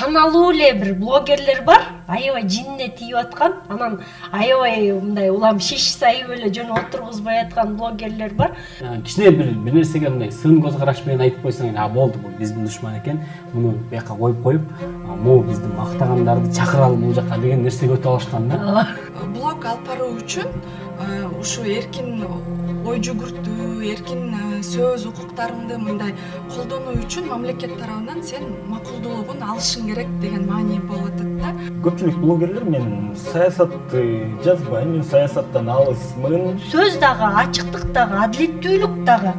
саналуу эле бир блогерлер бар, аябай жинне тийип аткан, анан аябай мындай улам шиш сайып эле жөн отургузбай аткан блогерлер бар. Кичине бир нерсеге мындай сын көз караш менен айтып койсоң, болду бул биздин душман экен, муну бияка коюп, могу биздин мактагандарды чакыралы бул жака деген нерсеге өтүп алышкан да. Блог алып баруу үчүн ушу эркин ой жүгүртүү, эркин сөз укуктарыңды мындай колдонуу үчүн мамлекет тарабынан сен макулдуулугун алышың керек деген маани болуп атат да. Көпчүлүк блогерлер мен саясатты жазбайм, мен саясаттан алысмын. Сөз дагы, ачыктык дагы, адилеттүүлүк дагы,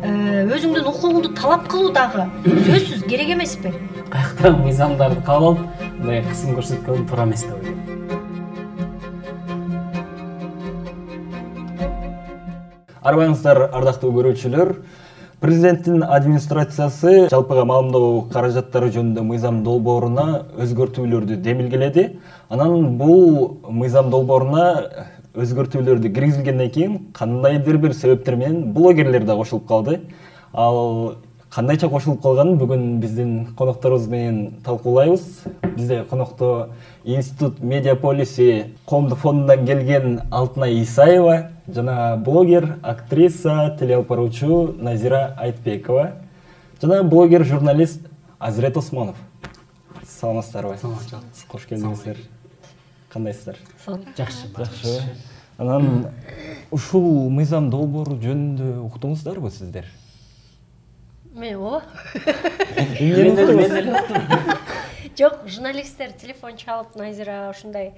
өзүңдүн укугуңду талап кылуу дагы сөзсүз керек эмеспи? Каяктан мыйзамдарды кабыл алып, мындай кысым көрсөткөн туура эмес деп ойлойм. Арбаңыздар, ардактуу көрүүчүлөр. Президенттин администрациясы жалпыга маалымдоо каражаттары жөнүндө мыйзам долбооруна өзгөртүүлөрдү демилгеледи. Анан бул мыйзам долбооруна өзгөртүүлөрдү киргизилгенден кийин кандайдыр бир себептер менен блогерлер да кошулуп калды. Ал кандайча кошулуп калганын бүгүн биздин конокторубуз менен талкуулайбыз. Бизде конокто Институт Медиаполиси коомдук фондунан келген Алтынай Исаева жана блогер, актриса, телеопаруучу Назира Айтбекова жана блогер, журналист Азирет Осмонов. Саламатсыздарбы? Кош келдиңиздер. Кандайсыздар? Жакшы. Анан ушул мыйзам долбоору жөнүндө уктуңуздарбы сиздер? Мен ооба. Мен деле уктум. Жок, журналисттер телефон чалып, Назира ушундай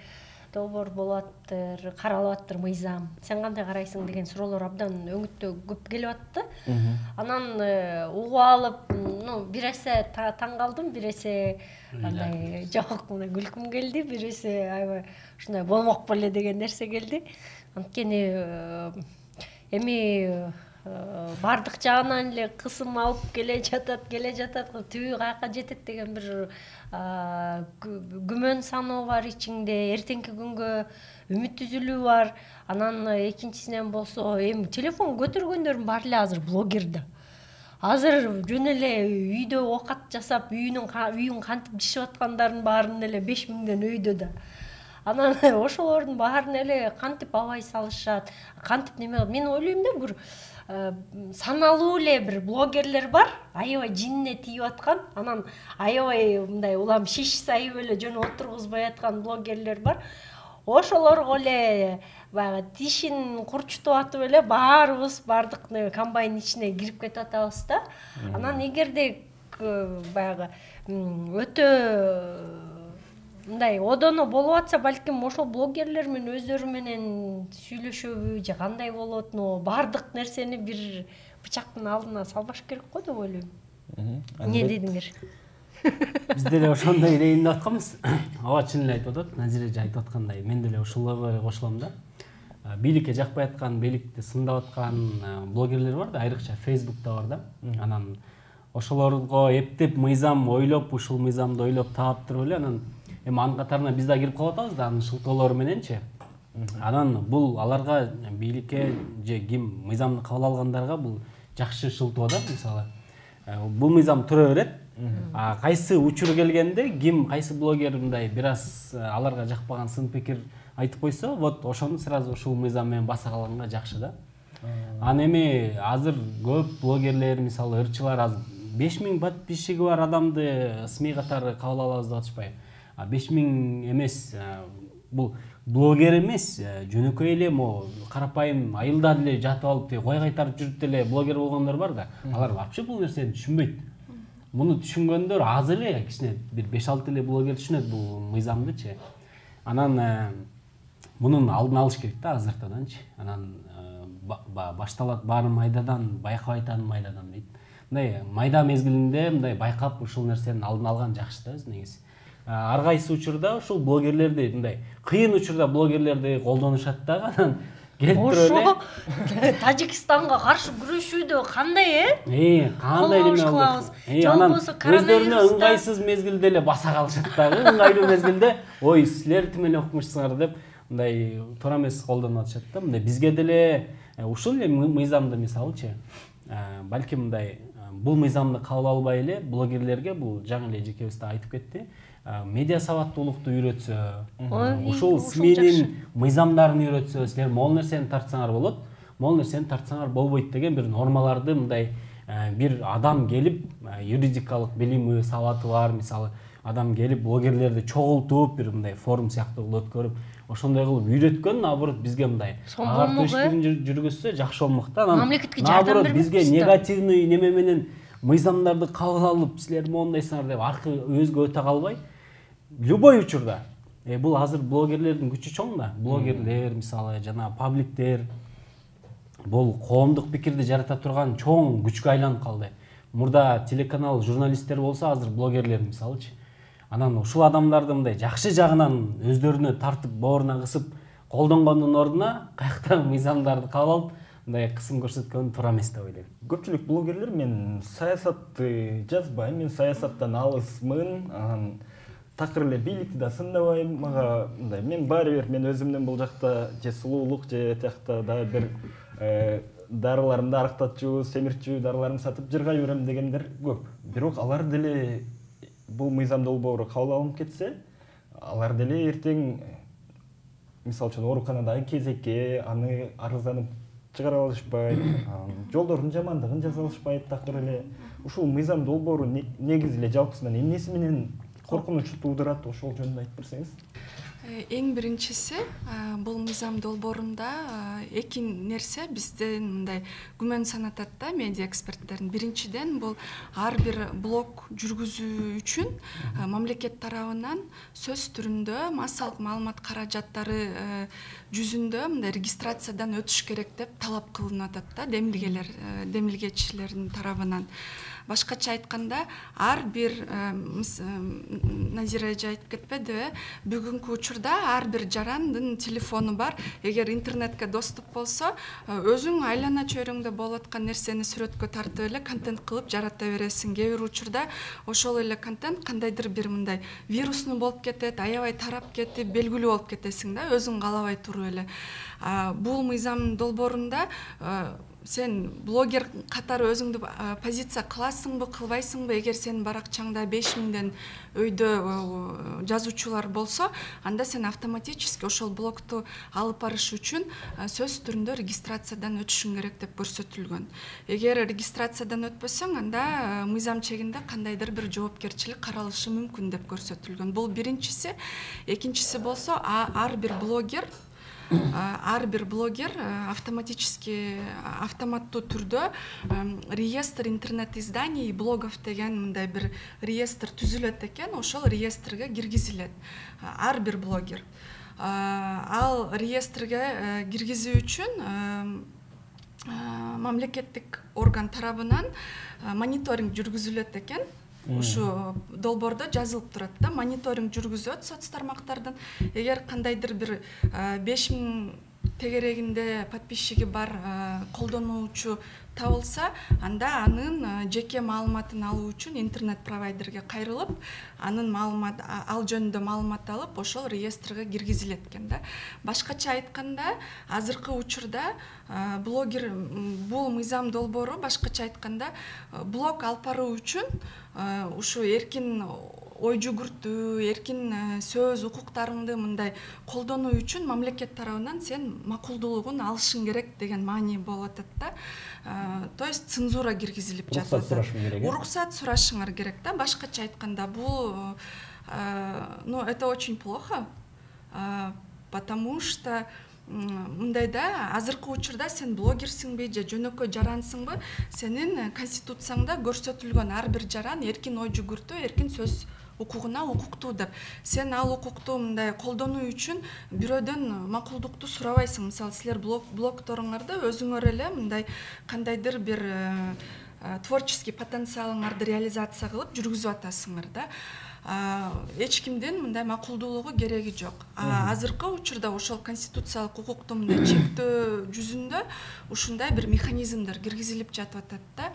долбоор болуп аттыр, каралып аттыр мыйзам. Сен кандай карайсың деген суроолор абдан өңүттө көп келип атты. Анан угуп алып, бир эсе таң калдым, бир эсе андай жок, мына күлкүм келди, бир эсе аябай ушундай болмок беле деген нерсе келди. Анткени эми бардык жагынан эле кысым алып келе жатат, түбү каяка жетет деген бир күмөн саноо бар ичиңде, эртеңки күнгө үмүт үзүлүү бар. Анан экинчисинен болсо, эми телефон көтөргөндөрдүн баары эле азыр блогер да. Азыр жөн эле үйдө оокат жасап, үйүн кантип жашап аткандардын баарынын эле 5000ден өйдө да. Анан ошолордун баарын эле кантип абай салышат, кантип неме, мен ойлойм да, бир саналуу эле бир блогерлер бар, аябай жинне тийип аткан, анан аябай мындай улам шиш сайып эле жөн отургузбай аткан блогерлер бар. Ошолорго эле баягы тишин курчутуп атып эле баарыбыз бардык комбайн ичине кирип кетип атабыз да. Анан эгерде баягы өтө мындай одоно болуп атса, балким ошол блогерлер менен өздөрү менен сүйлөшөбү же кандай болот, бардык нерсени бир бычактын алдына салбаш керек го деп ойлойм. Эмне дедиңер? Биз деле ошондой дейин деп атканбыз. Ооба, чын эле айтып атат, Назира айтып аткандай, мен деле ушуларга кошулам да. Бийликке жакпай аткан, бийликти сындап аткан блогерлер бар да, айрыкча Facebook'та бар да. Анан ошолорго эптеп мыйзам ойлоп, ушул мыйзамды ойлоп таап туруп эле, анан эми анын катарына биз да кирип калып атабыз да, анын шылтоолору мененчи. Анан бул аларга, бийликке же ким мыйзамды кабыл алгандарга бул жакшы шылтоо да, мисалы. Бул мыйзам тура берет. Кайсы учур келгенде, ким кайсы блогер мындай бир аз аларга жакпаган сын пикир айтып койсо, вот ошону сразу ушул мыйзам менен баса калганга жакшы да. Анан эми азыр көп блогерлер, мисалы ырчылар, аз 5000 подписчиги бар адамды СМИ катары кабыл алабыз деп атышпайбы? 5000 эмес, бул блогер эмес, жөнөкөй эле карапайым айылда деле жатып алып, кой кайтарып жүрүп деле блогер болгондор бар да. Алар вообще бул нерсени түшүнбөйт. Муну түшүнгөндөр аз эле, кичине бир 5-6 эле блогер түшүнөт бул мыйзамдычы. Анан мунун алдын алыш керек да азыртаданчы. Анан башталат баары майдадан, байкабай атаны майдадан дейт. Мындай майда мезгилинде мындай байкап ушул нерсенин алдын алган жакшы да, негизи. Ар кайсы учурда ушул блогерлерди, мындай кыйын учурда блогерлерди колдонушат дагы, анан келип туруп эле Тажикстанга каршы күрөшүүдө кандай кандай неме болот? Анан өздөрүнө ыңгайсыз мезгилде эле баса калышат дагы, ыңгайлуу мезгилде, ой, силер тим эле окумушсуңар деп мындай туура эмес колдонуп атышат да. Мындай бизге деле ушул эле мыйзамды мисалычы, балким мындай бул мыйзамды кабыл албай эле блогерлерге бул жаңы эле жекебиз да айтып кетти, медиа сабаттуулукту үйрөтсө, ушул СМИнин мыйзамдарын үйрөтсө, силер могул нерсени тартсаңар болот, могул нерсени тартсаңар болбойт деген бир нормаларды мындай бир адам келип юридикалык билими, сабаты бар, мисалы адам келип блогерлерди чогултуп бир мындай форум сыяктуу өткөрүп, ошондой кылып үйрөткөн, наоборот бизге мындай агартыш жүргүзсө жакшы болмок да. Мамлекетке жардам бермек. Бизге негативный неме менен мыйзамдарды кабыл алып, силер моундайсыңар деп аркы өзгө өтө калбай, любой учурда бул азыр блогерлердин күчү чоң да. Блогерлер, мисалы жана пабликтер бул коомдук пикирди жарата турган чоң күчкө айланып калды. Мурда телеканал журналисттер болсо, азыр блогерлер мисалычы. Анан ушул адамдарды мындай жакшы жагынан өздөрүнө тартып, бооруна кысып колдонгондун ордуна каякта мыйзамдарды кабыл алып, мындай кысым көрсөткөн туура эмес деп ойлойм. Көпчүлүк блогерлер мен саясатты жазбайм, мен саясаттан алысмын, такыр эле бийликти да сындабайм. Мага мындай мен баары бир мен өзүмдүн бул жакта же сулуулук же тиякта да бир дарыларымды арыктатчу, семирчү дарыларымды сатып жыргай берем дегендер көп. Бирок алар деле бул мыйзам долбоору кабыл алынып кетсе, алар деле эртең мисалы үчүн ооруканадагы кезекке аны арызданып чыгара алышпайт, жолдордун жамандыгын жаза алышпайт, такыр эле ушул мыйзам долбоору негизи эле жалпысынан эмнеси менен коркунуч туудурат, ошол жөнүндө айтып берсеңиз. Эң биринчиси, бул мыйзам долбоорунда эки нерсе бизден мындай күмөн санатат да медиа эксперттерин. Биринчиден бул ар бир блог жүргүзүү үчүн мамлекет тарабынан сөз түрүндө массалык маалымат каражаттары жүзүндө мындай регистрациядан өтүш керек деп талап кылынып атат да демилгечилердин тарабынан. Башкача айтканда, ар бир Назира эже айтып кетпедиби, бүгүнкү учурда ар бир жарандын телефону бар. Эгер интернетке доступ болсо, өзүң айлана чөйрөңдө болуп аткан нерсени сүрөткө тартып эле контент кылып жарата бересиң. Кээ бир учурда ошол эле контент кандайдыр бир мындай вируснуу болуп кетет, аябай тарап кетип, белгилүү болуп кетесиң да, өзүң каалабай туруп эле. Бул мыйзам долбоорунда сен блогер катары өзүңдү позиция кыласыңбы, кылбайсыңбы? Эгер сенин баракчаңда 5000ден өйдө жазуучулар болсо, анда сен автоматически ошол блогту алып барыш үчүн сөз түрүндө регистрациядан өтүшүң керек деп көрсөтүлгөн. Эгер регистрациядан өтпөсөң, анда мыйзам чегинде кандайдыр бир жоопкерчилик каралышы мүмкүн деп көрсөтүлгөн. Бул биринчиси. Экинчиси болсо, ар бир блогер автоматтуу түрдө реестр интернет изданий и блогов деген мындай бир реестр түзүлөт экен, ошол реестрге киргизилет ар бир блогер. Ал реестрге киргизүү үчүн мамлекеттик орган тарабынан мониторинг жүргүзүлөт экен. Ушу долбоордо жазылып турат да, мониторинг жүргүзөт соц тармактардан. Эгер кандайдыр бир 5000 тегерегинде подписчиги бар колдонуучу табылса, анда анын жеке маалыматын алуу үчүн интернет провайдерге кайрылып, анын маалымат ал жөнүндө маалымат алып, ошол реестрге киргизилет экен да. Башкача айтканда, азыркы учурда блогер бул мыйзам долбоору башкача айтканда блог алып баруу үчүн ушу эркин ой жүгүртүү, эркин сөз укуктарыңды мындай колдонуу үчүн мамлекет тарабынан сен макулдуулугун алышың керек деген маани болуп атат да. То есть цензура киргизилип жатат. Уруксат сурашыңар керек да. Башкача айтканда бул это очень плохо, потому что мындайда азыркы учурда сен блогерсиңби же жөнөкөй жарансыңбы, сенин конституцияңда көрсөтүлгөн ар бир жаран эркин ой жүгүртүү, эркин сөз укугуна укуктуу деп. Сен ал укукту мындай колдонуу үчүн бирөөдөн макулдукту сурабайсың. Мисалы, силер блогторуңарда өзүңөр эле мындай кандайдыр бир творческий потенциалыңарды реализация кылып жүргүзүп атасыңар да. Эч кимдин мындай макулдуулугу кереги жок. Азыркы учурда ошол конституциялык укукту мындай чектөө жүзүндө ушундай бир механизмдер киргизилип жатып атат да.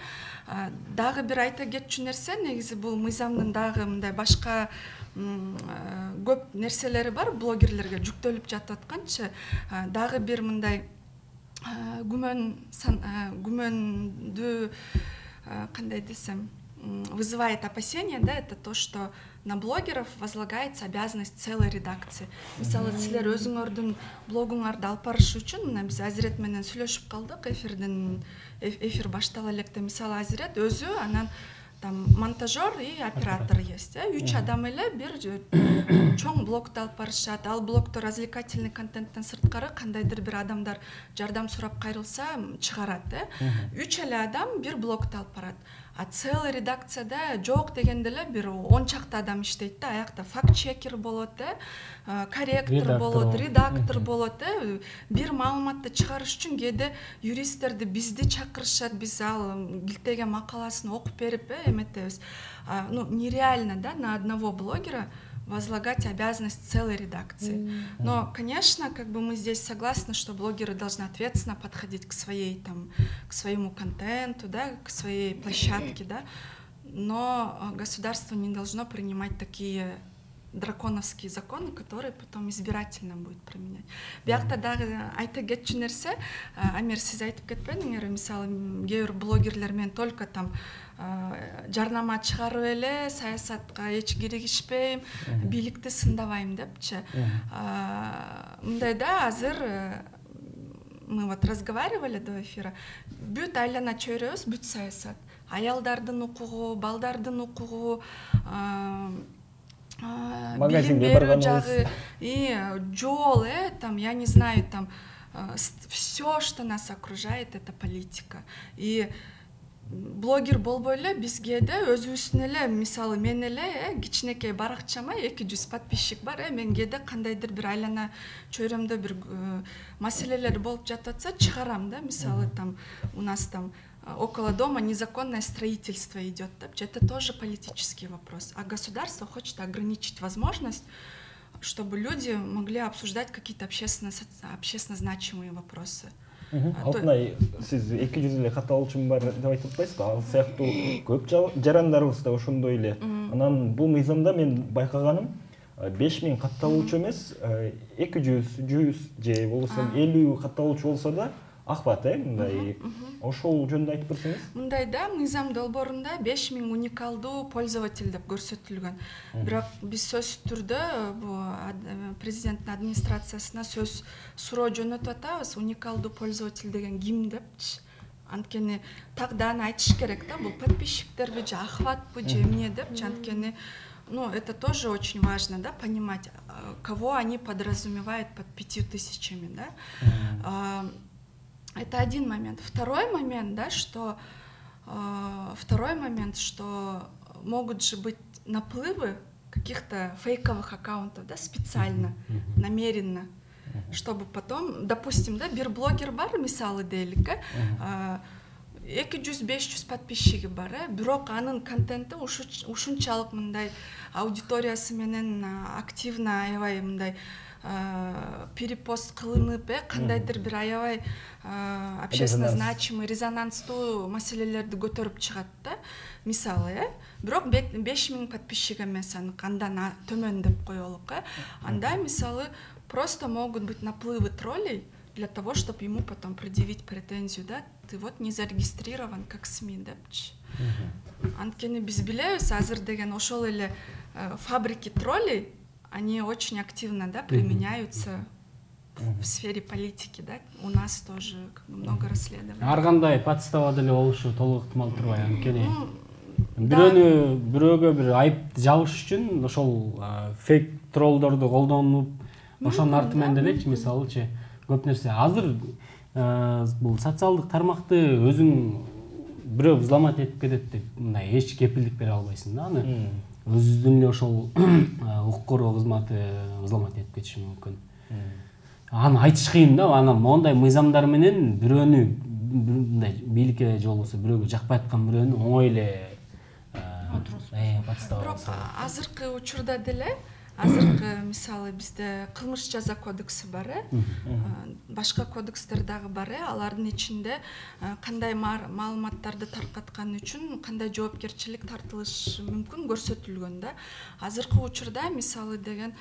Дагы бир айта кетчү нерсе, негизи бул мыйзамдын дагы мындай башка көп нерселери бар, блогерлерге жүктөлүп жатып атканчы. Дагы бир мындай күмөндү кандай десем, вызывает опасения, да, это то, что на блогеров возлагается обязанность целой редакции. Мисалы, силер өзүңөрдүн блогуңарды алып барыш үчүн мына биз Азирет менен сүйлөшүп калдык, эфир баштала электе. Мисалы, Азирет өзү, анан там монтажер и оператор есть. 3 адам эле бир чоң блогду алып барышат. Ал блогдо развлекательный контенттен сырткары кандайдыр бир адамдар жардам сурап кайрылса чыгарат. 3 эле адам бир блогду алып барат. А целый редакцияда жок дегенде эле бир 10 чакты адам иштейт да. Аякта факт-чекер болот, корректор болот, редактор болот. Бир маалыматты чыгарыш үчүн кээде юристтерди бизди чакырышат, биз ал килтеген макаласын окуп берип эметебиз. Ну, нереально, да, на одного блогера возлагать обязанность целой редакции. Но, конечно, как бы мы здесь согласны, что блогеры должны ответственно подходить к своему контенту, да, к своей площадке, да, но государство не должно принимать такие драконовские законы, которые потом избирательно будет применять. Биякта дагы айта кетчү нерсе, Амир, сиз айтып кетпедиңер, мисалы, кээ бир блогерлер мен только там жарнама чыгарып эле саясатка эч киригишпейм, бийликти сындабайм депчи. Мындай да, азыр мы вот разговаривали до эфира, бүт айлана чөйрөбүз, бүт саясат. Аялдардын укугу, балдардын укугу, билим берүү жагы, жол, там, я не знаю, там, все, что нас окружает, это политика. И блогер болбой эле бизге өзүбүздүн эле, мисалы мен эле кичинекей баракчама 200 подписчик бар, мен кээде кандайдыр бир айлана чөйрөмдө бир маселелер болуп жатып атса чыгарам да, мисалы там у нас там около дома незаконное строительство идет, это тоже политический вопрос. А государство хочет ограничить возможность, чтобы люди могли обсуждать какие-то общественно значимые вопросы. Алтынай, сиз 200 эле катталуучум бар деп айтып атпайсызбы? Ал сыяктуу көп жарандарыбыз да ошондой эле. Анан бул мыйзамда мен байкаганым 5000 катталуучу эмес, 200, 100 же болбосо 50 катталуучу болсо да акбат, мындай ошол жөнүндө айтып берсеңиз. Мындай да, мыйзам долбоорунда 5000 уникалдуу пользователь деп көрсөтүлгөн. Бирок биз сөзсүз түрдө президенттин администрациясына сөз суроо жөнөтүп атабыз, уникалдуу пользователь деген ким депчи. Анткени тагдан айтыш керек да, бул подписчиктерби же охватпы же эмне депчи, анткени ну, это тоже очень важно, да, понимать, кого они подразумевают под 5000, да. Это один момент. Второй момент, да, что могут же быть наплывы каких-то фейковых аккаунтов, да, специально, намеренно, чтобы потом, допустим, да, бир блогер бар, мисалы дейлик, 200-500 подписчиги бар, бирок анын контенти ушунчалык мындай аудиториясы менен активно аябай мындай перепост кылынып, кандайдыр бир аябай общественно значимый, резонанстуу маселелерди көтөрүп чыгат да. Мисалы, бирок 5000 подписчик эмес, андан төмөн деп коелук. Анда мисалы просто могут быть наплывы троллей для того, чтобы ему потом предъявить претензию, да, ты вот не зарегистрирован как СМИ депчи. Анткени биз билебиз, азыр деген ошол эле фабрики троллей, они очень активно, да, применяются в сфере политики, да. У нас тоже много расследований. Ар кандай подстава деле болушу толук ыктымал турбайбы, анткени бирөөгө бир айып жабыш үчүн ошол фейк троллдорду колдонуп, ошонун арты менен делечи, мисалычы көп нерсе. Азыр бул социалдык тармакты өзүң бирөө взломать этип кетет деп мындай эч кепилдик бере албайсың да, аны өзүңдүн эле ошол укук коргоо кызматы взломать этип кетиши мүмкүн. Аны айтыш кыйын да, анан мондай мыйзамдар менен бирөөнү мындай бийликке же болбосо бирөөгө жакпай аткан бирөөнү оңой эле подстава. Азыркы учурда деле, азыркы мисалы бизде кылмыш жаза кодекси бар, башка кодекстер дагы бар, алардын ичинде кандай маалыматтарды таркаткан үчүн кандай жоопкерчилик тартылышы мүмкүн көрсөтүлгөн да. Азыркы учурда мисалы деген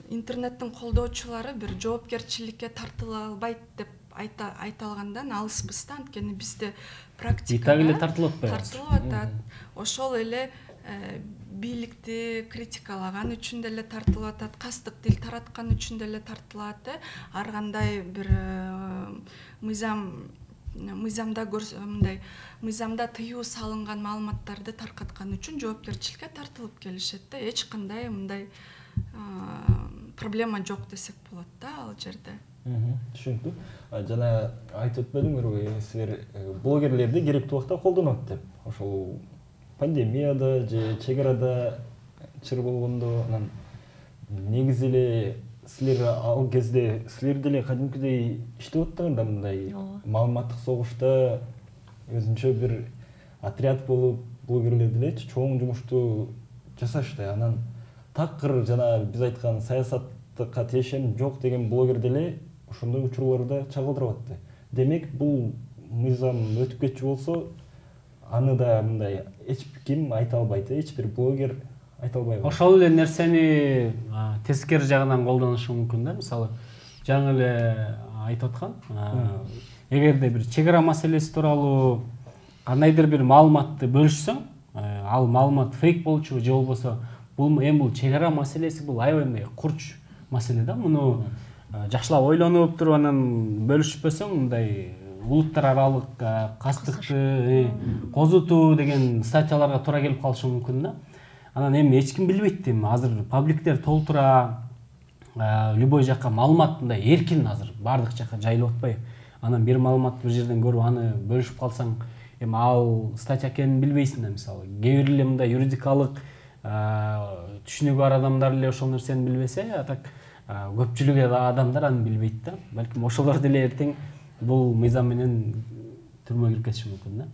интернеттин колдоочулары бир жоопкерчиликке тартыла албайт деп айта алгандан алыспыз да, анткени бизде практикада так эле тартылып атпайбы? Тартылып атат. Ошол эле бийликти критикалаган үчүн деле тартылып атат, кастык тил тараткан үчүн деле тартылат. Ар кандай бир мыйзамда мындай мыйзамда тыюу салынган маалыматтарды таркаткан үчүн жоопкерчиликке тартылып келишет да. Эч кандай мындай проблема жок десек болот да ал жерде. Түшүнүктүү. Жана айтып өтпөдүңөрбү, силер блогерлерди керектүү убакта колдонот деп. Ошол пандемияда же чек арада чыр болгондо, анан негизи эле силер ал кезде силер деле кадимкидей иштеп аттыңар мындай маалыматтык согушта өзүнчө бир отряд болуп блогерлер деле чоң жумушту жасашты. Анан такыр жана биз айткан саясатка тиешем жок деген блогер деле ошондой учурларда чагылдырып атты. Демек бул мыйзам өтүп кетчү болсо, аны да мындай эч ким айта албайт, эч бир блогер айта албайбы. Ошол эле нерсени тескери жагынан колдонушу мүмкүн да. Мисалы, жаңы эле айтып аткан, эгерде бир чек ара маселеси тууралуу кандайдыр бир маалыматты бөлүшсөң, ал маалымат фейк болчу же болбосо бул чек ара маселеси бул аябай мындай курч маселе да. Муну жакшылап ойлонуп туруп анан бөлүшпөсөң, мындай улуттар аралык кастыкты козутуу деген статьяларга туура келип калышы мүмкүн да. Анан эч ким билбейт эми, азыр пабликтер толтура, любой жакка маалымат мындай эркин азыр бардык жакка жайылып атпайбы. Анан бир маалыматты бир жерден көрүп аны бөлүшүп калсаң, эми ал статья экенин билбейсиң да. Мисалы, кээ бир эле мындай юридикалык түшүнүгү бар адамдар эле ошол нерсени билбесе, а так көпчүлүк адамдар аны билбейт да. Балким ошолор деле эртең бул мыйзам менен түрмөгө кирип кетиши мүмкүн да.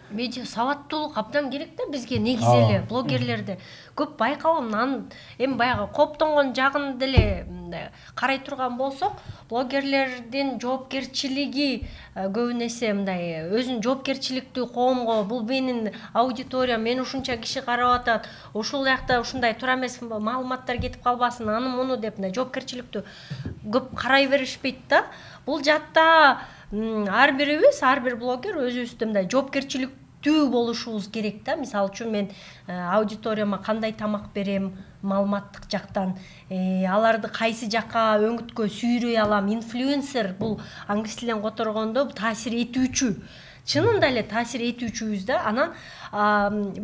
Медиа сабаттуулук абдан керек да бизге, негизи эле блогерлерде. Көп байкалам, анын эми баягы кооптонгон жагын деле карай турган болсок, блогерлердин жоопкерчилиги көбүн эсе мындай өзүнүн жоопкерчиликтүү коомго, бул менин аудиториям, мени ушунча киши карап атат, ушул жакта ушундай туура эмес маалыматтар кетип калбасын, аны муну деп мындай жоопкерчиликтүү көп карай беришпейт да. Бул жакта ар бирибиз, ар бир блогер өзүбүздө мындай жоопкерчиликтүү болушубуз керек да. Мисалы үчүн мен аудиторияма кандай тамак берем, маалыматтык жактан, аларды кайсы жакка өңүткө сүйрөй алам. Инфлюенсер бул англис тилинен которгондо таасир этүүчү, чынында эле таасир этүүчүбүз да. Анан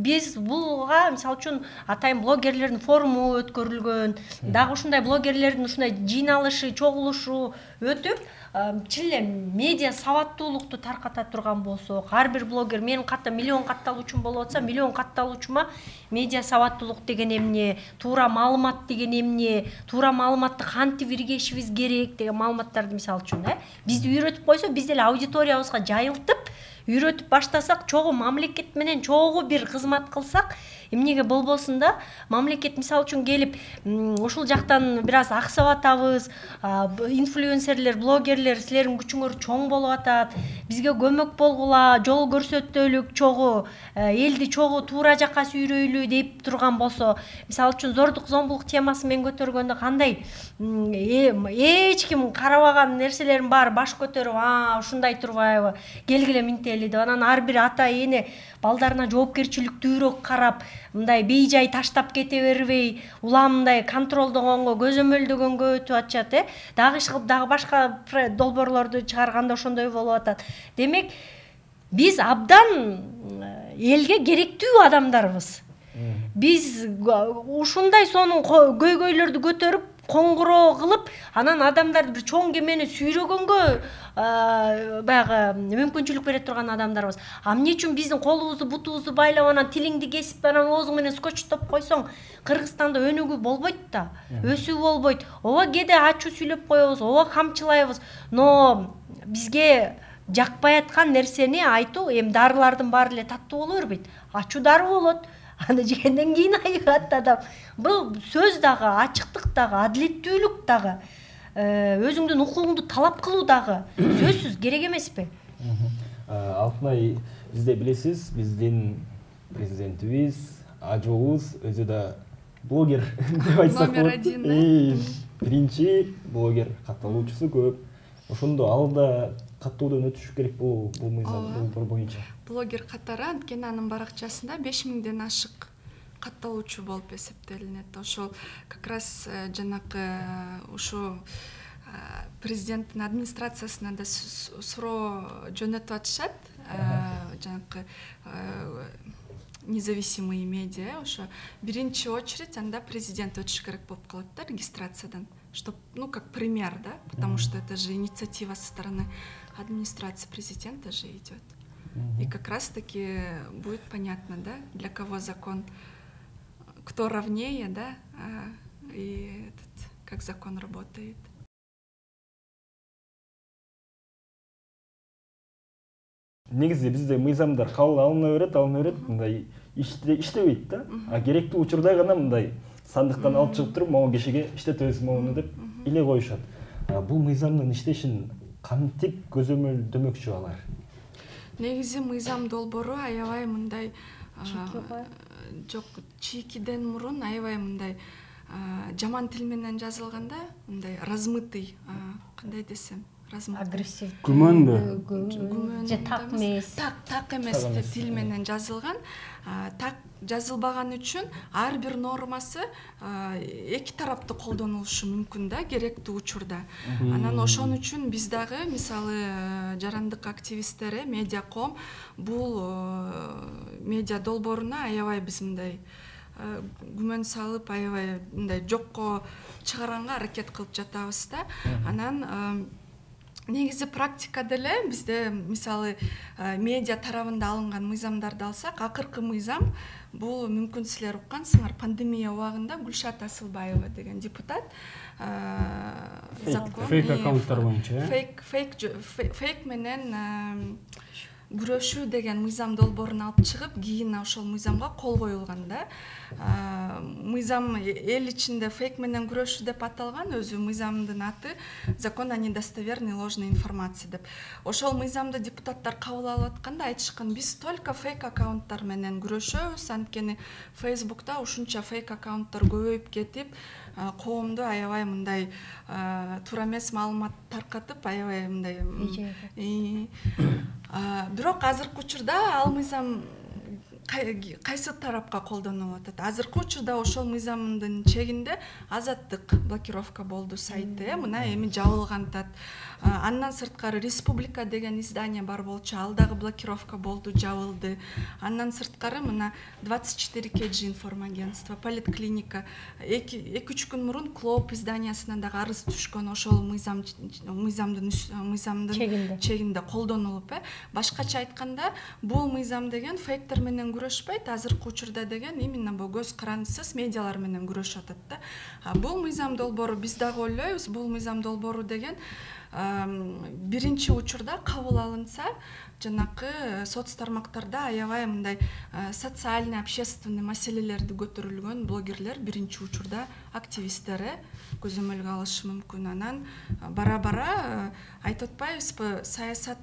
биз булга мисалы үчүн атайын блогерлердин форуму өткөрүлгөн, дагы ушундай блогерлердин ушундай жыйналышы, чогулушу өтүп, чын эле медиа сабаттуулукту тарката турган болсок, ар бир блогер менин миллион катталуучум болуп атса, миллион катталуучума медиа сабаттуулук деген эмне, туура маалымат деген эмне, туура маалыматты кантип иргешибиз керек деген маалыматтарды мисалы үчүн бизди үйрөтүп койсо, биз деле аудиториябызга жайылтып үйрөтүп баштасак, чогуу мамлекет менен чогуу бир кызмат кылсак, эмнеге болбосун да. Мамлекет мисалы үчүн келип ушул жактан бир аз аксап атабыз, инфлюенсерлер, блогерлер силердин күчүңөр чоң болуп атат, бизге көмөк болгула, жол көрсөтөлүк чогуу, элди чогуу туура жакка сүйрөйлү деп турган болсо, мисалы үчүн зордук зомбулук темасын мен көтөргөндө кандай эч ким карабаган нерселердин баары баш көтөрүп, ушундай турбайбы, келгиле минтели деп, анан ар бир ата эне балдарына жоопкерчиликтүүрөөк карап, мындай бейжай таштап кете бербей, улам мындай контролдогонго, көзөмөлдөгөнгө өтүп атышат, дагы иш кылып, дагы башка долбоорлорду чыгарганда ошондой болуп атат. Демек, биз абдан элге керектүү адамдарбыз. Биз ушундай сонун көйгөйлөрдү көтөрүп, коңгуроо кылып, анан адамдарды бир чоң кемени сүйрөгөнгө баягы мүмкүнчүлүк бере турган адамдарбыз. Эмне үчүн биздин колубузду, бутубузду байлап, анан тилиңди кесип, анан оозуң менен скотчтоп койсоң, Кыргызстанда өнүгүү болбойт да, өсүү болбойт. Ооба кээде ачуу сүйлөп коебуз, ооба камчылайбыз, но бизге жакпай аткан нерсени айтуу, эми дарылардын баары эле таттуу боло бербейт. Ачуу дары болот. Аны жегенден кийин айыгат адам. Бул сөз дагы, ачыктык дагы, адилеттүүлүк дагы, өзүңдүн укугуңду талап кылуу дагы сөзсүз керек эмеспи? Алтынай, бизде билесиз, биздин президентибиз, ажообуз өзү да блогер деп айтсак болот. Номер 1. Биринчи блогер, катталуучусу көп. ошондо алда каттоодон өтүш керек бул мыйзам долбоор боюнча. Блогер катары анткени анын баракчасында 5000ден ашык катталуучу болуп эсептелинет. Ошол как раз жанакы ушу президенттин администрациясына да суроо жөнөтүп атышат. Жанакы независимые медиа, ошо биринчи очередь анда президент өтүш керек болуп калат да регистрациядан, чтоб, ну, как пример, да, потому что это же инициатива со стороны администрации президента же идет. И как раз таки будет понятно, да, для кого закон, кто равнее, да, и как закон работает. Негизи бизде мыйзамдар кабыл алына берет, мындай иштебейт да. А керектүү учурда гана мындай сандыктан алып чыгып туруп, могу кишиге иштетебиз моуну деп иле коюшат. Бул мыйзамдын иштешин кантип көзөмөлдөмөкчү алар? Негизи мыйзам долбоору аябай мындай жок, чийкиден мурун аябай мындай жаман тил менен жазылганда, мындай размытый, кандай десем, агрессив, күмөнбү же так эмес, так эмес деп тил менен жазылган. Так жазылбаган үчүн ар бир нормасы эки тараптуу колдонулушу мүмкүн да, керектүү учурда. Анан ошон үчүн биз дагы мисалы жарандык активисттери, медиа ком бул медиа долбооруна аябай биз мындай күмөн салып, аябай мындай жокко чыгаранга аракет кылып жатабыз да. Анан негизи практикада эле бизде мисалы медиа тарабында алынган мыйзамдарды алсак, акыркы мыйзам бул мүмкүн силер уккансыңар, пандемия убагында Гүлшат Асылбаева деген депутат закон фейк аккаунттар боюнча фейк менен күрөшүү деген мыйзам долбоорун алып чыгып, кийин ошол мыйзамга кол коюлган да. Мыйзам эл ичинде фейк менен күрөшүү деп аталган, өзү мыйзамдын аты закон о недостоверной ложной информации деп. Ошол мыйзамды депутаттар кабыл алып атканда айтышкан, биз только фейк аккаунттар менен күрөшөбүз, анткени Facebook'та ушунча фейк аккаунттар көбөйүп кетип, коомду аябай мындай туура эмес маалымат таркатып, аябай мындай. Бирок азыркы учурда ал мыйзам кайсы тарапка колдонулуп атат? Азыркы учурда ошол мыйзамдын чегинде азаттык блокировка болду сайты, мына эми жабылган атат. Андан сырткары Республика деген издание бар болчу, ал дагы блокировка болду, жабылды. Андан сырткары мына 24 KG информагентство, поликлиника 2-3 күн мурун Клоп изданиясына дагы арыз түшкөн, ошол мыйзамдын чегинде колдонулуп. Башкача айтканда, бул мыйзам деген фейктер менен күрөшпөйт, азыркы учурда деген именно бул көз карандысыз медиалар менен күрөшүп атат да. Бул мыйзам долбоору биз дагы ойлойбуз, бул мыйзам долбоору деген биринчи учурда кабыл алынса, жанакы соц тармактарда аябай мындай социальный, общественный маселелерди көтөрүлгөн блогерлер биринчи учурда активисттери көзөмөлгө алышы мүмкүн. Анан бара-бара айтып атпайбызбы, саясат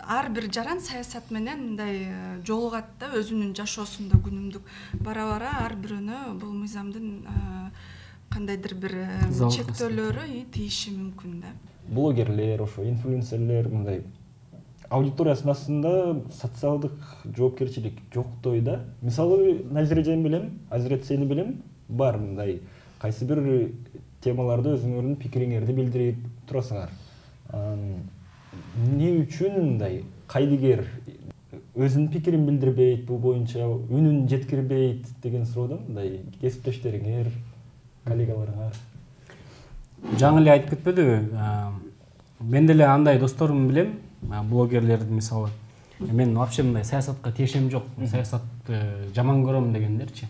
ар бир жаран саясат менен мындай жолугат да, өзүнүн жашоосунда күнүмдүк. Бара-бара ар бирөөнө бул мыйзамдын кандайдыр бир чектөөлөрү тийиши мүмкүн да. Блогерлер, ошо инфлюенсерлер мындай аудиториясынын астында социалдык жоопкерчилик жоктой да. Мисалы, Назира Жайын билем, Азирет сени билем, бар мындай кайсы бир темаларда өзүңөрдүн пикириңерди билдирип турасыңар. Эмне үчүн мындай кайдыгер өзүнүн пикирин билдирбейт, бул боюнча үнүн жеткирбейт деген суроодон мындай кесиптештериңер, коллегаларыңар? Жаңы эле айтып кетпедиби? Мен деле андай досторум билем, блогерлерди мисалы. Мен вообще мындай саясатка тиешем жок, саясатты жаман көрөм дегендерчи.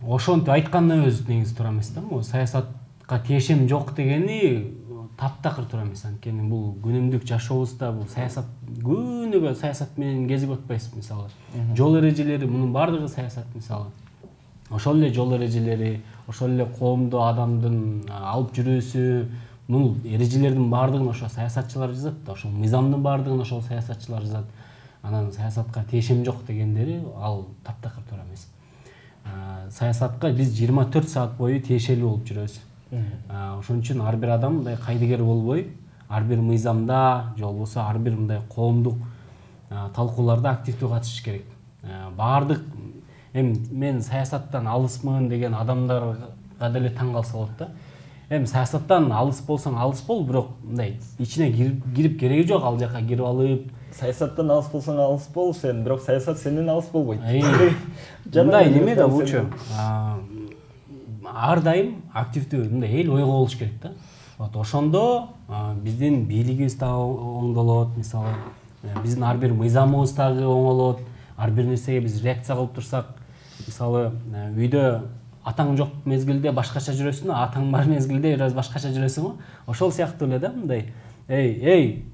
Ошонтип айтканда өзү негизи туура эмес да. Саясатка тиешем жок дегени таптакыр туура эмес. Анткени бул күнүмдүк жашообузда бул саясат күнүгө саясат менен кезип атпайсыз мисалы. Жол эрежелери мунун баардыгы саясат мисалы. Ошол эле жол эрежелери, ошол эле коомду адамдын алып жүрүүсү, бул эрежелердин баардыгын ошо саясатчылар жазат да, ошол мыйзамдын баардыгын ошол саясатчылар жазат. Анан саясатка тиешем жок дегендери ал таптакыр туура эмес. Саясатка биз 24 саат бою тиешелүү болуп жүрөбүз. Ошон үчүн ар бир адам мындай кайдыгер болбой, ар бир мыйзамда же болбосо ар бир мындай коомдук талкууларда активдүү катышыш керек. Баардык мен саясаттан алысмын деген адамдарга деле таң калса болот да. Саясаттан алыс болсоң алыс бол, бирок мындай ичине кирип кереги жок, ал жака кирип алып. Саясаттан алыс болсоң алыс бол сен, бирок саясат сенден алыс болбойт. Мындай неме да болчу. Ар дайым активдүү мындай эл ойго болуш керек да. Вот ошондо биздин бийлигибиз да оңдолот, мисалы биздин ар бир мыйзамыбыз дагы оңолот. Ар бир нерсеге биз реакция кылып турсак, мисалы үйдө атаң жок мезгилде башкача жүрөсүң, атаң бар мезгилде бир аз башкача жүрөсүң. Ошол сыяктуу эле да, мындай эй,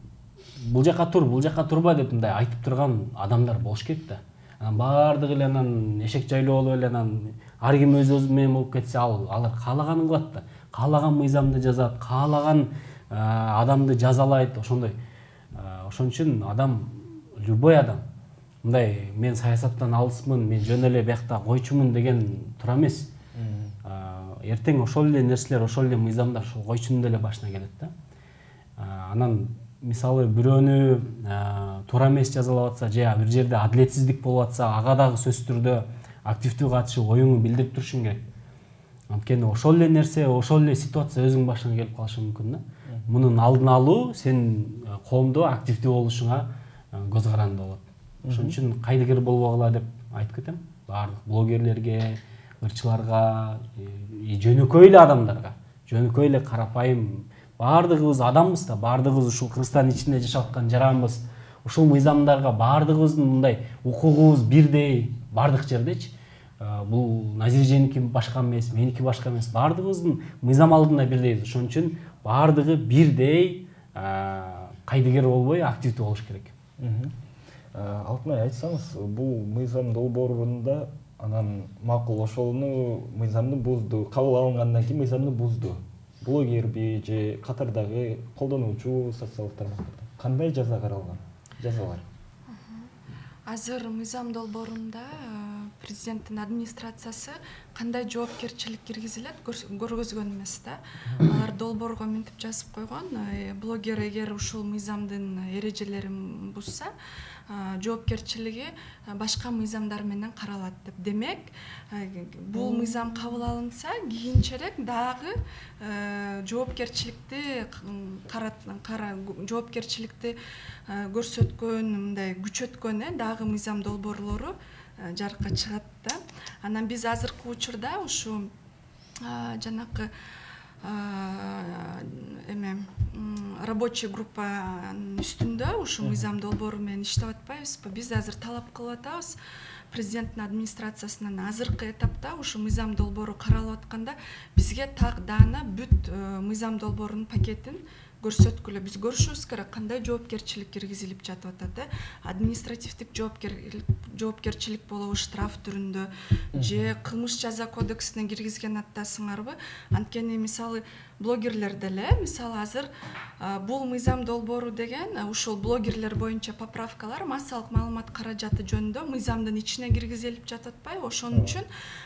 бул жака тур, бул жака турба деп мындай айтып турган адамдар болуш керек да. Анан баардыгы эле анан эшек жайлоо болуп эле анан ар ким өз менен болуп кетсе, алар каалаганын кылат да. Каалаган мыйзамды жазат, каалаган адамды жазалайт, ошондой. Ошон үчүн адам, любой адам мындай мен саясаттан алысмын, мен жөн эле биякта койчумун деген тура эмес. Эртең ошол эле нерселер, ошол эле мыйзамдар ошол койчунун деле башына келет да. Анан мисалы бирөөнү туура эмес жазалап атса, же бир жерде адилетсиздик болуп атса, ага дагы сөзсүз түрдө активдүү катышып, оюңду билдирип турушуң керек. Анткени ошол эле нерсе, ошол эле ситуация өзүң башыңа келип калышы мүмкүн да. Мунун алдын алуу сен коомдо активдүү болушуңа көз каранды болот. Ошон үчүн кайдыгер болбогула деп айтып кетем. Баардык блогерлерге, ырчыларга, жөнөкөй эле адамдарга, жөнөкөй эле карапайым баардыгыбыз адамбыз да, баардыгыбыз ушул Кыргызстан ичинде жашап аткан жаранбыз. Ушул мыйзамдарга баардыгыбыздын мындай укугубуз бирдей баардык жердечи. Бул Назир эженики башка эмес, меники башка эмес. Баардыгыбыздын мыйзам алдында бирдейбиз. Ошон үчүн баардыгы бирдей кайдыгер болбой активдүү болуш керек. Алтынай, айтсаңыз, бул мыйзам долбоорунда анан макул ошону мыйзамды бузду, кабыл алынгандан кийин мыйзамды бузду. Блогерби же катардагы колдонуучу социалдык тармактарда кандай жаза каралган? Жазалар. Азыр мыйзам долбоорунда президенттин администрациясы кандай жоопкерчилик киргизилет көргөзгөн эмес да. Алар долбоорго мынтип жазып койгон, блогер эгер ушул мыйзамдын эрежелерин бузса, жоопкерчилиги башка мыйзамдар менен каралат деп. Демек, бул мыйзам кабыл алынса, кийинчерээк дагы жоопкерчиликти жоопкерчиликти көрсөткөн, мындай күчөткөн дагы мыйзам долбоорлору жарыкка чыгат да. Анан биз азыркы учурда ушу жанакы рабочий группанын үстүндө ушу мыйзам долбоору менен иштеп атпайбызбы? Биз азыр талап кылып атабыз. Президенттин администрациясынан азыркы этапта ушу мыйзам долбоору каралып атканда бизге так даана бүт мыйзам долбоорунун пакетин көрсөткүлө. Биз көрүшүбүз керек кандай жоопкерчилик киргизилип жатып атат. Административдик жоопкерчилик болобу штраф түрүндө же кылмыш жаза кодексине киргизген аттасыңарбы? Анткени мисалы блогерлер деле, мисалы азыр бул мыйзам долбоору деген ушул блогерлер боюнча поправкалар массалык маалымат каражаты жөнүндө мыйзамдын ичине киргизилип жатып атпайбы? Ошон үчүн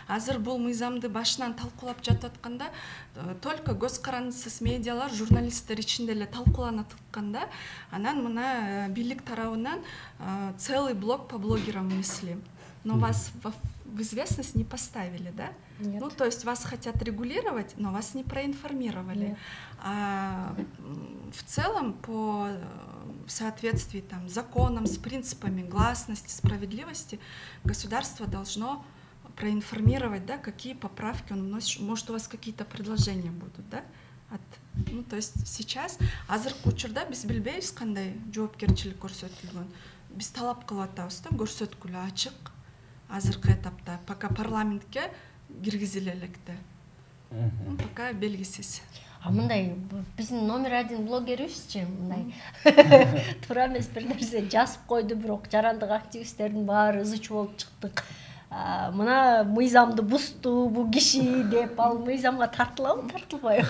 азыр бул мыйзамды башынан талкуулап жатып атканда только көз карандысыз медиалар, журналисттер ичинде эле талкууланып атканда, анан мына бийлик тарабынан целый блок по блогерам внесли. Но вас в известность не поставили, да? Нет. Ну, то есть вас хотят регулировать, но вас не проинформировали. А в целом, по в соответствии там, с законом, с принципами гласности, справедливости, государство должно проинформировать, да, какие поправки он вносит. Может, у вас какие-то предложения будут, да? Ну, то есть сейчас азыркы учурда биз билбейбиз кандай жоопкерчилик көрсөтүлгөн. Биз талап кылып атабыз да, көрсөткүлө ачык азыркы этапта, пока парламентке киргизиле электе. Пока белгисиз. А мындай биздин номер 1 блогерибизчи мындай туура эмес бир нерсе жазып койду, бирок жарандык активисттердин баары ызы чуу болуп чыктык. Мына мыйзамды бузду бул киши деп, ал мыйзамга тартылабы, тартылбайбы?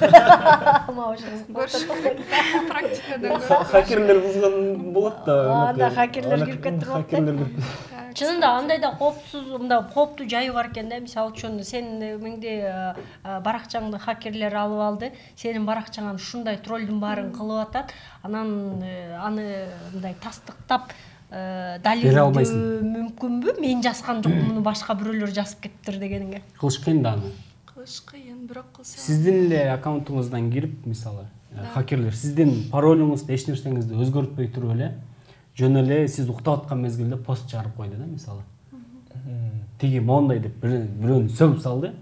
Практикада хакерлер бузган болот да. Анда хакерлер кирип кетип атат. чынында андай да коопсуз, мындай кооптуу жайы бар экен да. Мисалы үчүн сенин меңде баракчаңды хакерлер алып алды, сенин баракчаңан ушундай троллдун баарын кылып атат, анан аны мындай тастыктап далилдөө мүмкүнбү? Мен жазган жокмун, муну башка бирөөлөр жазып кетиптир дегенинге. Кылыш кыйын да аны. Кылыш кыйын, бирок кылса. Сиздин эле аккаунтуңуздан кирип, мисалы, хакерлер сиздин паролуңузду, эч нерсеңизди өзгөртпөй туруп эле, жөн эле сиз уктап аткан мезгилде пост чыгарып койду да, мисалы. Тиги моундай деп бирөөнү сөгүп салды.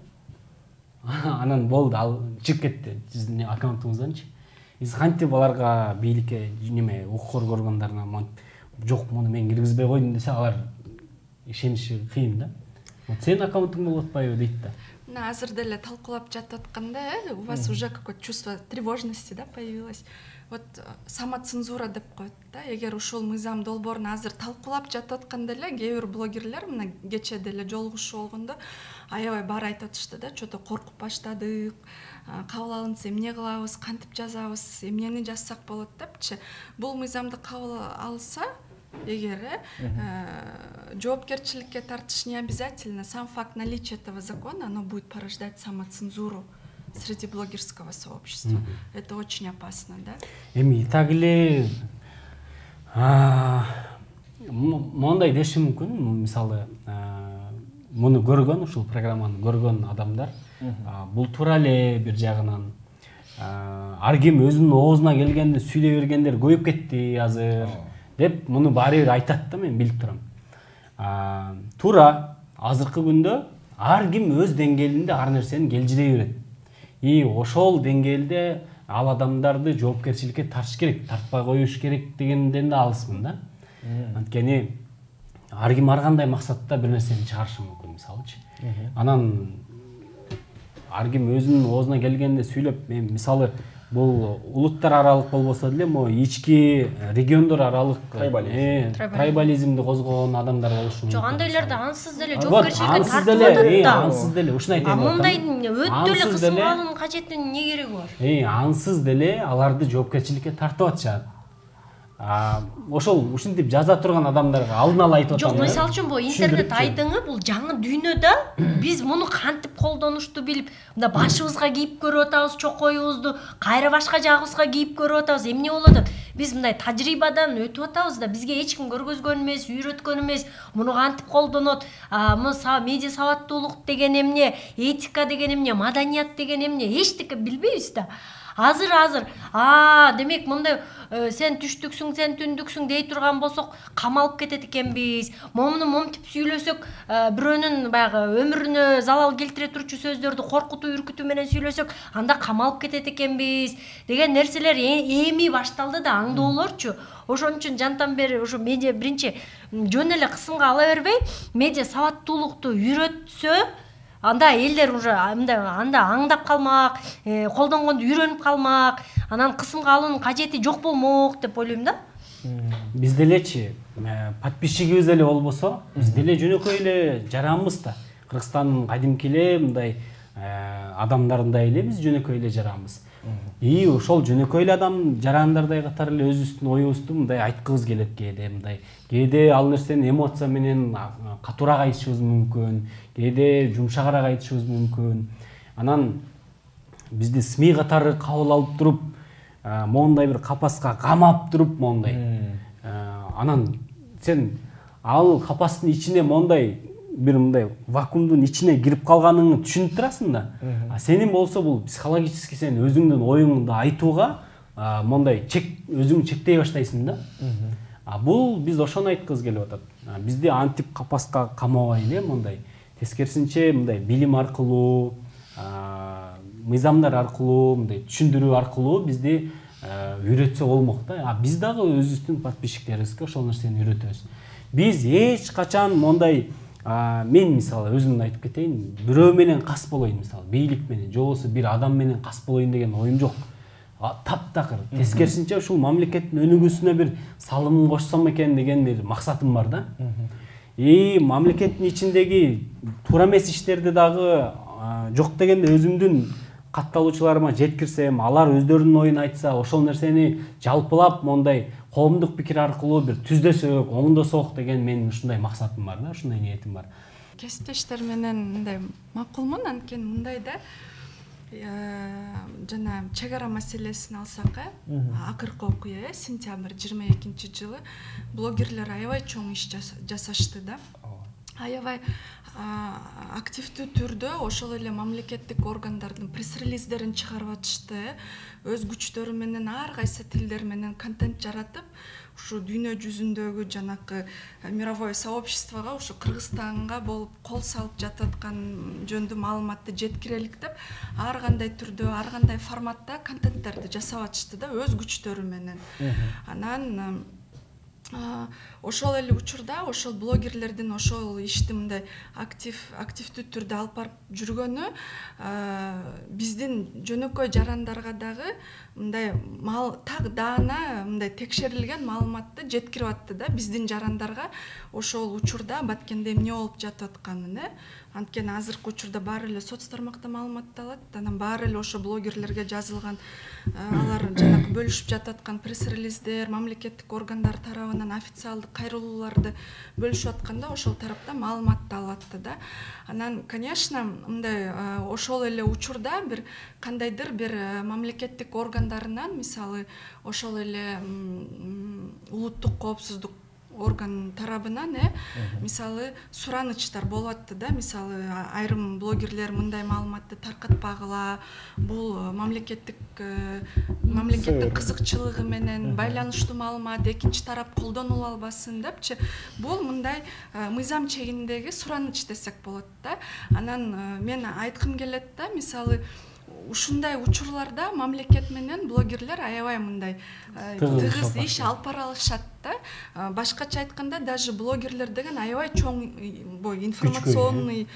Анан болду, ал чыгып кетти сиздин аккаунтуңузданчы. Сиз кантип аларга бийликке неме укур көргөндөрүнө жок, муну мен киргизбей койдум десе, алар ишениши кыйын да. Вот сенин аккаунтуң болуп атпайбы дейт да. Мына азыр деле талкуулап жатып атканда, у вас уже какое-то чувство тревожности, да, появилось. Вот самоцензура деп коет да. Эгер ушул мыйзам долбоорун азыр талкуулап жатып атканда эле кээ бир блогерлер мына кече деле жолугушуу болгондо аябай баары айтып атышты да, чото коркуп баштадык, кабыл алынса эмне кылабыз, кантип жазабыз, эмнени жазсак болот депчи. Бул мыйзамды кабыл алса, эгер жоопкерчиликке тартыш не обязательно, сам факт наличия этого закона, оно будет порождать самоцензуру среди блогерского сообщества. Это очень опасно, да? Эми так эле мондай деши мүмкүн, мисалы, муну көргөн, ушул программаны көргөн адамдар, бул туура эле бир жагынан ар ким өзүнүн оозуна келгенди сүйлөй бергендер көбөйүп кетти азыр деп муну баары бир айтат да, мен билип турам. Туура азыркы күндө ар ким өз деңгээлинде ар нерсени келжирей берет. И ошол деңгээлде ал адамдарды жоопкерчиликке тартыш керек, тартпай коюш керек дегенден да алысмын да. Анткени ар ким ар кандай максатта бир нерсени чыгарышы мүмкүн, мисалычы. Анан ар ким өзүнүн оозуна келгенде сүйлөп, мен мисалы бул улуттар аралык болбосо деле, могу ички региондор аралык трайбализмди козгогон адамдар болушу мүмкүн. Жок, андайларда ансыз деле жоопкерчиликке тартып атат да. Ансыз деле, ушуну айтайын деп атам. Мындай өтө эле кысымга алынын кажетинин эмне кереги бар? Ансыз деле аларды жоопкерчиликке тартып атышат. Ошол ушинтип жаза турган адамдарга алдын ала айтып атам. Жок, мисалы үчүн бул интернет айдыңы, бул жаңы дүйнөдө биз муну кантип колдонушту билип, мында башыбызга кийип көрүп атабыз, чокоюбузду кайра башка жагыбызга кийип көрүп атабыз. Эмне болуп атат? Биз мындай тажрыйбадан өтүп атабыз да, бизге эч ким көргөзгөн эмес, үйрөткөн эмес, муну кантип колдонот, муну медиа сабаттуулук деген эмне, этика деген эмне, маданият деген эмне, эчтеке билбейбиз да. Азыр демек мындай сен түштүксүң, сен түндүксүң дей турган болсок камалып кетет экенбиз. Момуну момтип сүйлөсөк, бирөөнүн баягы өмүрүнө залал келтире турчу сөздөрдү коркутуу, үркүтүү менен сүйлөсөк, анда камалып кетет экенбиз деген нерселер эми башталды да, аңдоолорчу. Ошон үчүн жантан бери ошо медиа биринчи жөн эле кысымга ала бербей, медиа сабаттуулукту үйрөтсө, анда элдер уже анда аңдап калмак, колдонгонду үйрөнүп калмак, анан кысымга алуунун кажети жок болмок деп ойлойм да. Биз делечи подписчигибиз эле болбосо, биз деле жөнөкөй эле жаранбыз да. Кыргызстандын кадимки эле мындай адамдарындай эле биз жөнөкөй эле жаранбыз. И ошол жөнөкөй эле адам жарандардай катары эле өзүбүздүн оюбузду мындай айткыбыз келет кээде, мындай. Кээде ал нерсени эмоция менен катуураак айтышыбыз мүмкүн, кээде жумшагыраак айтышыбыз мүмкүн. Анан бизди СМИ катары кабыл алып туруп, моундай бир капаска камап туруп моундай. Анан сен ал капастын ичине моундай бир мындай вакуумдун ичине кирип калганыңды түшүнүп турасың да. Сенин болсо бул психологически сен өзүңдүн оюңду айтууга моундай өзүңдү чектей баштайсың да. Бул биз ошону айткыбыз келип атат. Бизди антип капаска камабай эле моундай тескерисинче мындай билим аркылуу, мыйзамдар аркылуу, мындай түшүндүрүү аркылуу бизди үйрөтсө болмок да. Биз дагы өзүбүздүн подписчиктерибизге ошол нерсени үйрөтөбүз. Биз эч качан моундай мен мисалы өзүмдү айтып кетейин, бирөө менен кас болоюн, мисалы бийлик менен, же болбосо бир адам менен кас болоюн деген оюм жок. Таптакыр. Тескерисинче ушул мамлекеттин өнүгүүсүнө бир салымын кошсом экен деген бир максатым бар да. Мамлекеттин ичиндеги туура эмес иштерди дагы жок дегенде өзүмдүн катталуучуларыма жеткирсем, алар өздөрүнүн оюн айтса, ошол нерсени жалпылап мондай коомдук пикир аркылуу бир түздөсөк, оңдосок деген менин ушундай максатым бар да, ушундай ниетим бар. Кесиптештер менен мындай макулмун, анткени мындай да жана чек ара маселесин алсак, акыркы окуя сентябрь 22-жылы блогерлер аябай чоң иш жасашты да. Аябай активдүү түрдө ошол эле мамлекеттик органдардын пресс-релиздерин чыгарып атышты, өз күчтөрү менен ар кайсы тилдер менен контент жаратып, ушу дүйнө жүзүндөгү жанакы мировое сообществого, ушу Кыргызстанга болуп кол салып жататкан жөндүү маалыматты жеткирелик деп, ар кандай түрдө, ар кандай форматта контенттерди жасап атышты да, өз күчтөрү менен. Анан ошол эле учурда ошол блогерлердин ошол ишти мындай активдүү түрдө алып барып жүргөнү биздин жөнөкөй жарандарга дагы мындай так даана мындай текшерилген маалыматты жеткирип атты да, биздин жарандарга ошол учурда Баткенде эмне болуп жатып атканын. Анткени азыркы учурда баары эле соц тармакта маалыматталат, анан баары эле ошо блогерлерге жазылган, алар жанакы бөлүшүп жататкан пресс-релиздер, мамлекеттик органдар тарабынан официалдык кайрылууларды бөлүшүп атканда ошол тарапта маалыматты алып атты да. Анан, конечно, мындай ошол эле учурда бир кандайдыр бир мамлекеттик органдарынан, мисалы, ошол эле улуттук коопсуздук орган тарабынан мисалы суранычтар болуп атты да, мисалы айрым блогерлер мындай маалыматты таркатпагыла, бул мамлекеттик кызыкчылыгы менен байланыштуу маалымат, экинчи тарап колдонула албасын депчи, бул мындай мыйзам чегиндеги сураныч десек болот да. Анан мен айткым келет да, мисалы ушундай учурларда мамлекет менен блогерлер аябай мындай тыгыз иш алып бара алышат да. Башкача айтканда, даже блогерлер деген аябай чоң информационный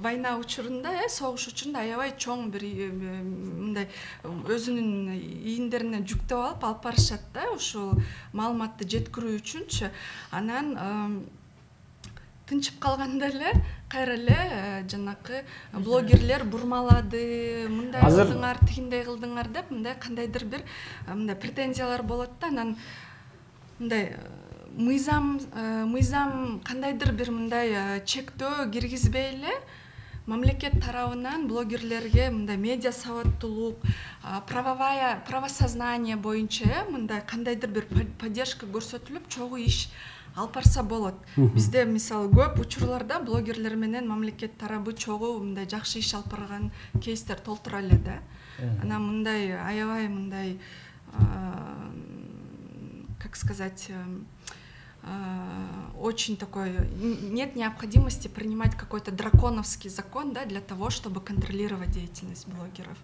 война учурунда, согуш учурунда аябай чоң бир мындай өзүнүн ийиндеринен жүктөп алып барышат да, ушул маалыматты жеткирүү үчүнчү. Анан тынчып калганда эле кайра эле жанакы блогерлер бурмалады, мындай кылдыңар, тигиндей кылдыңар деп, мындай кандайдыр бир мындай претензиялар болот да. Анан мындай мыйзам кандайдыр бир мындай чектөө киргизбей эле мамлекет тарабынан блогерлерге мындай медиа сабаттуулук, правосознание боюнча мындай кандайдыр бир поддержка көрсөтүлүп, чогуу иш алып барса болот. Бизде мисалы көп учурларда блогерлер менен мамлекет тарабы чогуу мындай жакшы иш алып барган кейстер толтура эле да. Анан мындай аябай мындай, как сказать, очень такой, нет необходимости принимать какой-то драконовский закон, да, для того, чтобы контролировать деятельность блогеров.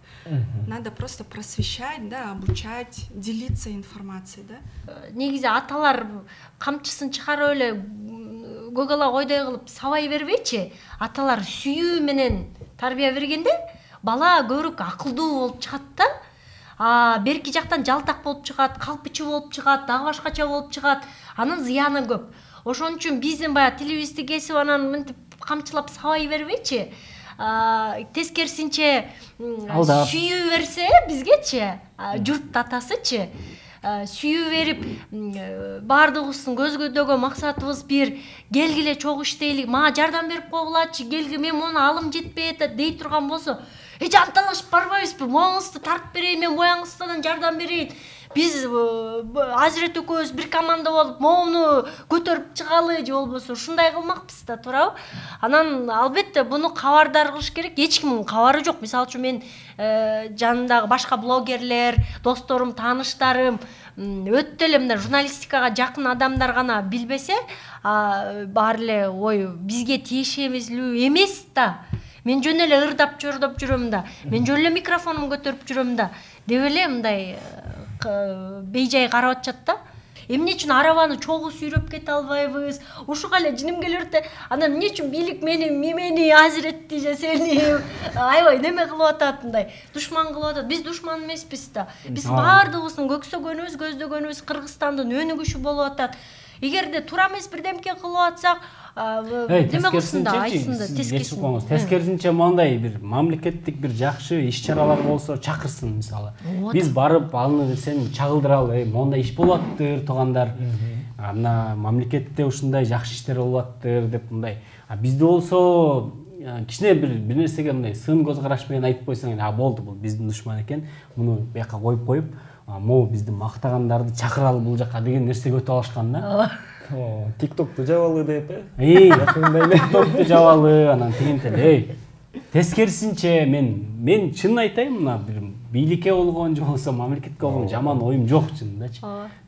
Надо просто просвещать, да, обучать, делиться информацией, да. Негизи аталар камчысын чыгарып эле көгала койдой кылып сабай бербейчи, аталар сүйүү менен тарбия бергенде бала көрүк акылдуу болуп чыгат да. Берки жактан жалтак болуп чыгат, калпычы болуп чыгат, дагы башкача болуп чыгат. Анын зыяны көп. Ошон үчүн биздин баягы телевизди кесип анан мынтип камчылап сабай бербейчи, тескерисинче сүйүү берсе бизгечи, журт атасычы, сүйүү берип, баардыгыбыздын көзгөдөгү максатыбыз бир, келгиле чогуу иштейлик, мага жардам берип койгулачы, келги, мен муну алым жетпей атат дей турган болсо, жанталашып барбайбызбы, моңуңузду тартып берейин, мен бояңыздан жардам берейин. Биз Азирет экөөбүз бир команда болуп, моуну көтөрүп чыгалы же болбосо ушундай кылмакпыз да, туурабы? Анан албетте буну кабардар кылыш керек. Эч кимдин кабары жок. Мисалы үчүн мен жанындагы башка блогерлер, досторум, тааныштарым өтө эле мындай журналистикага жакын адамдар гана билбесе, баары эле ой бизге тиешемизлүү эмес да. Мен жөн эле ырдап чордоп жүрөм да. Мен жөн эле микрофонумду көтөрүп жүрөм да. Деп эле мындай бейжай карап атышат да. Эмне үчүн арабаны чогуу сүйрөп кете албайбыз? Ушуга эле жиним келип атты. Анан эмне үчүн бийлик мени Азиретти же сени аябай неме кылып атат, мындай душман кылып атат. Биз душман эмеспиз да. Биз баардыгыбыздын көксөгөнүбүз, көздөгөнүбүз Кыргызстандын өнүгүшү болуп атат. эгерде туура эмес бирдемке кылып атсак неме кылсын да, айтсын да, тескерисин. Тескерисинче мындай бир мамлекеттик бир жакшы иш-чаралар болсо чакырсын, мисалы. Биз барып алыны берсем чагылдыралы, мондай иш болуп аттыр, туугандар. Мына мамлекетте ушундай жакшы иштер болуп аттыр деп мындай. Бизде болсо кичине бир нерсеге мындай сын көз караш менен айтып койсоң, болду, бул биздин душман экен, муну бияка коюп, могу бизди мактагандарды чакыралы бул жака деген нерсеге өтүп алышкан да. TikTok'tu жабалы деп, TikTok'tu жабалы, анан тигинтел, тескерисинче мен чын айтайын, мына бир бийликке болгон же болсо мамлекетке болгон жаман оюм жок чынындачы.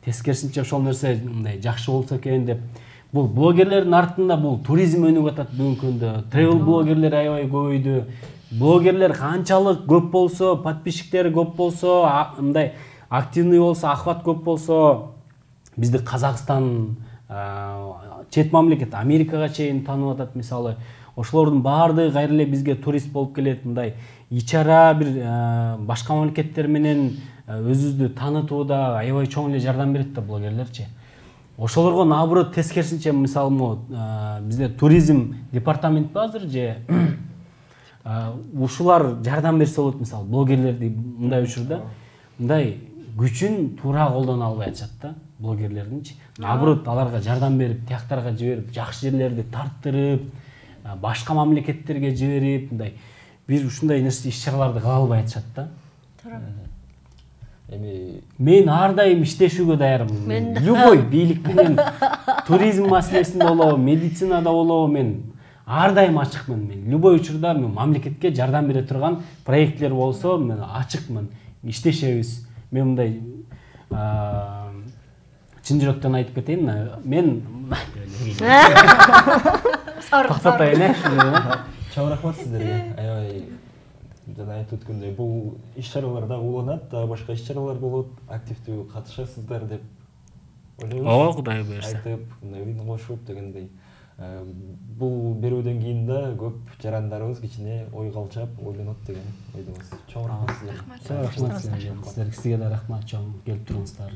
Тескерисинче ошол нерсе мындай жакшы болсо экен деп. Бул блогерлердин артында бул туризм өнүгүп атат бүгүнкү күндө. Travel блогерлер аябай көбөйдү. Блогерлер канчалык көп болсо, подписчиктери көп болсо, мындай активный болсо, охват көп болсо, бизди Казакстан, чет мамлекет, Америкага чейин таанып атат, мисалы. Ошолордун баардыгы кайра эле бизге турист болуп келет, мындай ичара бир башка мамлекеттер менен өзүбүздү таанытууда аябай чоң эле жардам берет да блогерлерчи. Ошолорго наоборот тескерисинче, мисалы, бизде туризм департамент бар азыр же ушулар жардам берсе болот, мисалы, блогерлерди мындай учурда мындай күчүн туура колдоно албай атышат да блогерлердинчи. Наоборот аларга жардам берип, тияктарга жиберип, жакшы жерлерди тарттырып, башка мамлекеттерге жиберип, мындай бир ушундай нерсе иш-чараларды кыла албай атышат да. Туура. Мен ар дайым иштешүүгө даярмын. Любой бийлик менен туризм маселесинде болобу, медицинада болобу, мен ар дайым ачыкмын. Мен любой учурда мамлекетке жардам бере турган проектлер болсо, мен ачыкмын. Иштешебиз. Мен мындай чын жүрөктөн айтып кетейин, мен токтотойн, чоң рахмат сиздерге. Аябай жана айтып өткөндөй, бул иш-чараларда уланат, башка иш-чаралар болот, активдүү катышасыздар деп ойлойбуз. Ооба, Кудай буйрса. Айтып, үн кошуп дегендей. Бул берүүдөн кийин да көп жарандарыбыз кичине ой калчап, ойлонот деген ойдобуз. Чоң рахмат сизерге. Сизерге да рахмат чоң келип туруңуздар.